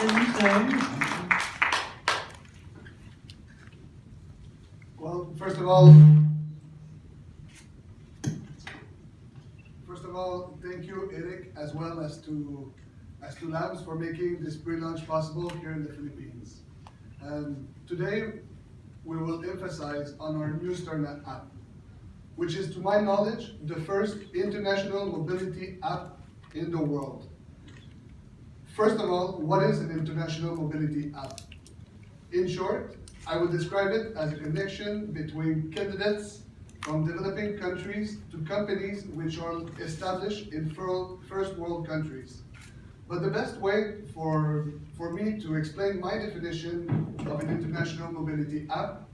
Well, first of all, thank you, Eric, as well as to Labs for making this pre-launch possible here in the Philippines. Today, we will emphasize on our new Sterna app, which is, to my knowledge, the first international mobility app in the world. First of all, what is an international mobility app? In short, I would describe it as a connection between candidates from developing countries to companies which are established in first world countries. But the best way for me to explain my definition of an international mobility app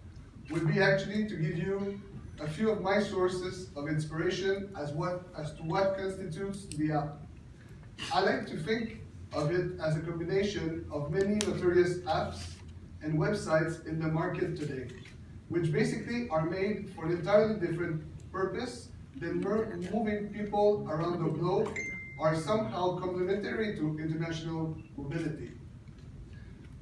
would be actually to give you a few of my sources of inspiration as to what constitutes the app. I like to think of it as a combination of many notorious apps and websites in the market today, which basically are made for an entirely different purpose than moving people around the globe, are somehow complementary to international mobility.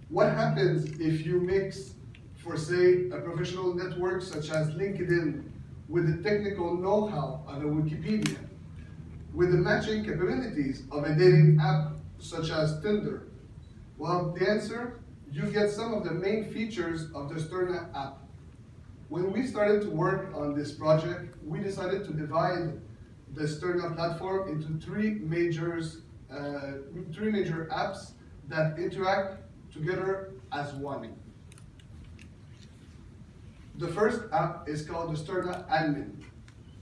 What happens if you mix, for say, a professional network such as LinkedIn with the technical know-how of a Wikipedia, with the matching capabilities of a dating app such as Tinder? Well, the answer, you get some of the main features of the Sterna app. When we started to work on this project, we decided to divide the Sterna platform into three major apps that interact together as one. The first app is called the Sterna Admin.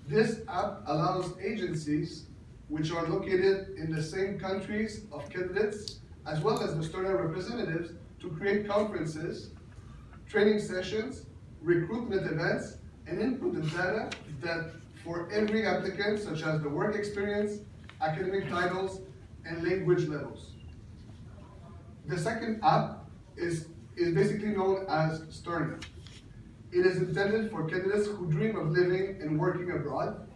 This app allows agencies which are located in the same countries of candidates, as well as the Sterna representatives, to create conferences, training sessions, recruitment events, and input the data that for every applicant, such as the work experience, academic titles, and language levels. The second app is basically known as Sterna. It is intended for candidates who dream of living and working abroad.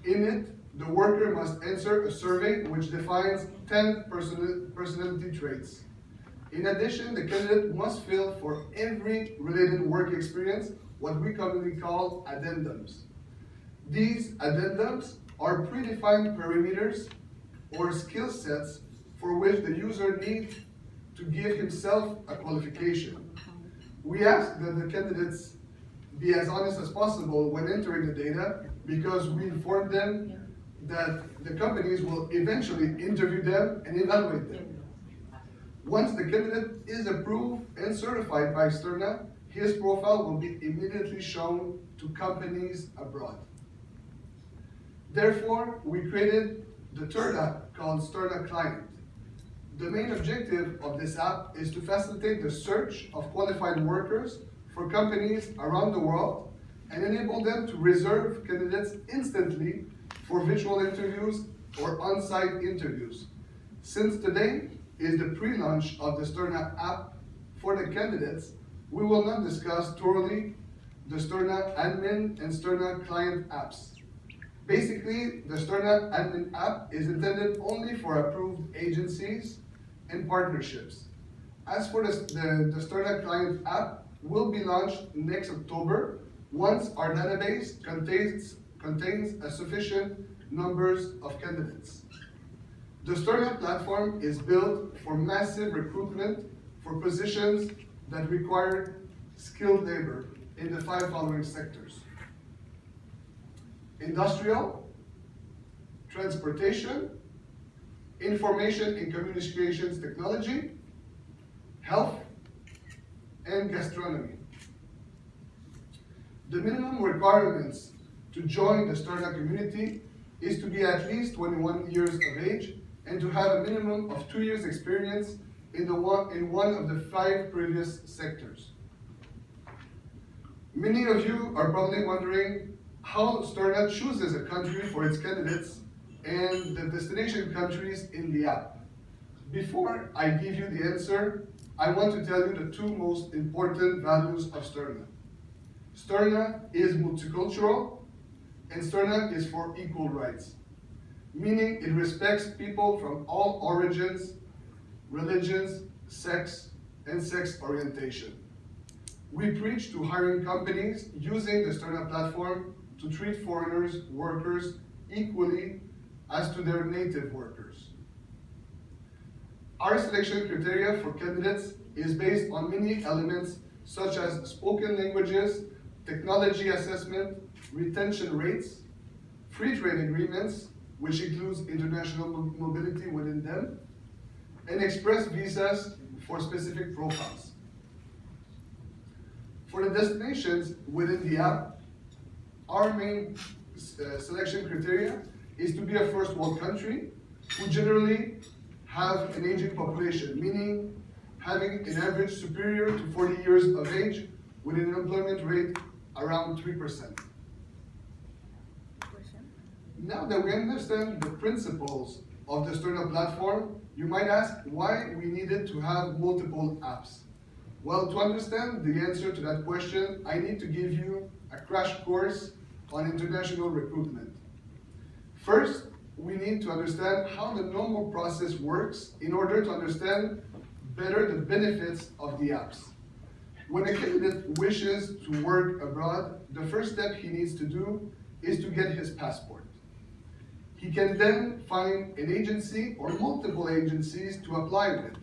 In it, the worker must answer a survey which defines 10 personality traits. In addition, the candidate must fill for every related work experience what we commonly call addendums. These addendums are predefined parameters or skill sets for which the user needs to give himself a qualification. We ask that the candidates be as honest as possible when entering the data, because we inform them that the companies will eventually interview them and evaluate them. Once the candidate is approved and certified by Sterna, his profile will be immediately shown to companies abroad. Therefore, we created the third app called Sterna Client. The main objective of this app is to facilitate the search of qualified workers for companies around the world and enable them to reserve candidates instantly for virtual interviews or on-site interviews. Since today is the pre-launch of the Sterna app for the candidates, we will not discuss thoroughly the Sterna Admin and Sterna Client apps. Basically, the Sterna Admin app is intended only for approved agencies and partnerships. As for the Sterna Client app, will be launched next October once our database contains a sufficient numbers of candidates. The Sterna platform is built for massive recruitment for positions that require skilled labor in the 5 following sectors: industrial, transportation, information and communications technology, health, and gastronomy. The minimum requirements to join the Sterna community is to be at least 21 years of age and to have a minimum of 2 years experience in one of the 5 previous sectors. Many of you are probably wondering how Sterna chooses a country for its candidates and the destination countries in the app. Before I give you the answer, I want to tell you the 2 most important values of Sterna. Sterna is multicultural, and Sterna is for equal rights, meaning it respects people from all origins, religions, sex, and sex orientation. We preach to hiring companies using the Sterna platform to treat foreigners, workers, equally as to their native workers. Our selection criteria for candidates is based on many elements such as spoken languages, technology assessment, retention rates, free trade agreements, which includes international mobility within them, and express visas for specific profiles. For the destinations within the app, our main selection criteria is to be a first world country who generally have an aging population, meaning having an average superior to 40 years of age with an unemployment rate around 3%. Now that we understand the principles of the Sterna platform, you might ask why we needed to have multiple apps. Well, to understand the answer to that question, I need to give you a crash course on international recruitment. First, we need to understand how the normal process works in order to understand better the benefits of the apps. When a candidate wishes to work abroad, the first step he needs to do is to get his passport. He can then find an agency or multiple agencies to apply with.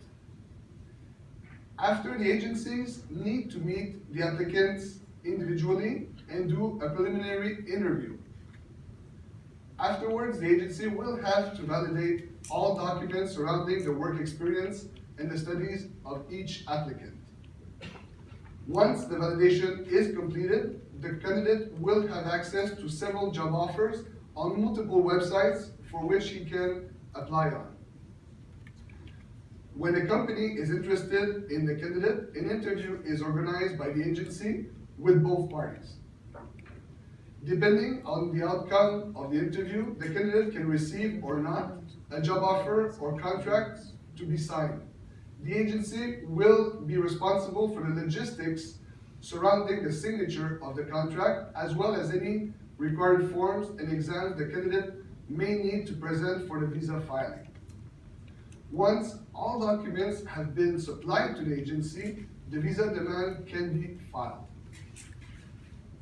After, the agencies need to meet the applicants individually and do a preliminary interview. Afterwards, the agency will have to validate all documents surrounding the work experience and the studies of each applicant. Once the validation is completed, the candidate will have access to several job offers on multiple websites for which he can apply on. When a company is interested in the candidate, an interview is organized by the agency with both parties. Depending on the outcome of the interview, the candidate can receive or not a job offer or contract to be signed. The agency will be responsible for the logistics surrounding the signature of the contract, as well as any required forms and exams the candidate may need to present for the visa filing. Once all documents have been supplied to the agency, the visa demand can be filed.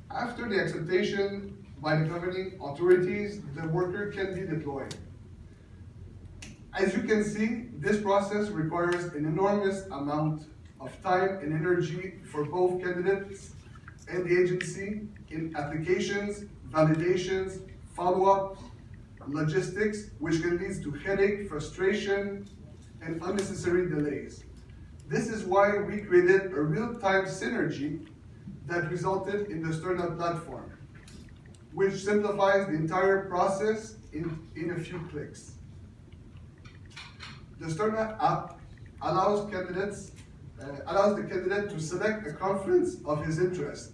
After the acceptation by the governing authorities, the worker can be deployed. As you can see, this process requires an enormous amount of time and energy for both candidates and the agency in applications, validations, follow-up, logistics, which can lead to headache, frustration, and unnecessary delays. This is why we created a real-time synergy that resulted in the Sterna platform, which simplifies the entire process in a few clicks. The Sterna app allows the candidate to select a conference of his interest,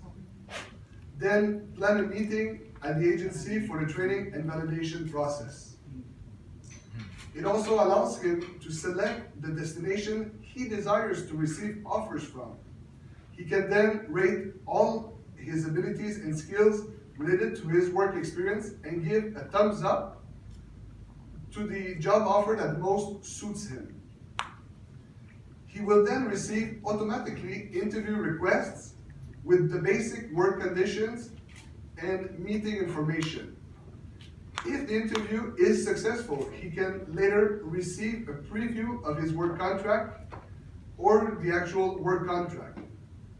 then plan a meeting at the agency for the training and validation process. It also allows him to select the destination he desires to receive offers from. He can then rate all his abilities and skills related to his work experience and give a thumbs up to the job offer that most suits him. He will then receive automatically interview requests with the basic work conditions and meeting information. If the interview is successful, he can later receive a preview of his work contract or the actual work contract.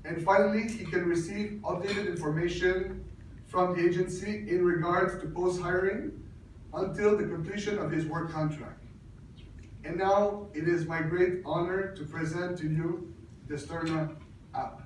And finally, he can receive updated information from the agency in regards to post-hiring until the completion of his work contract. And now, it is my great honor to present to you the Sterna app.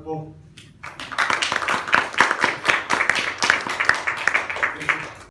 po.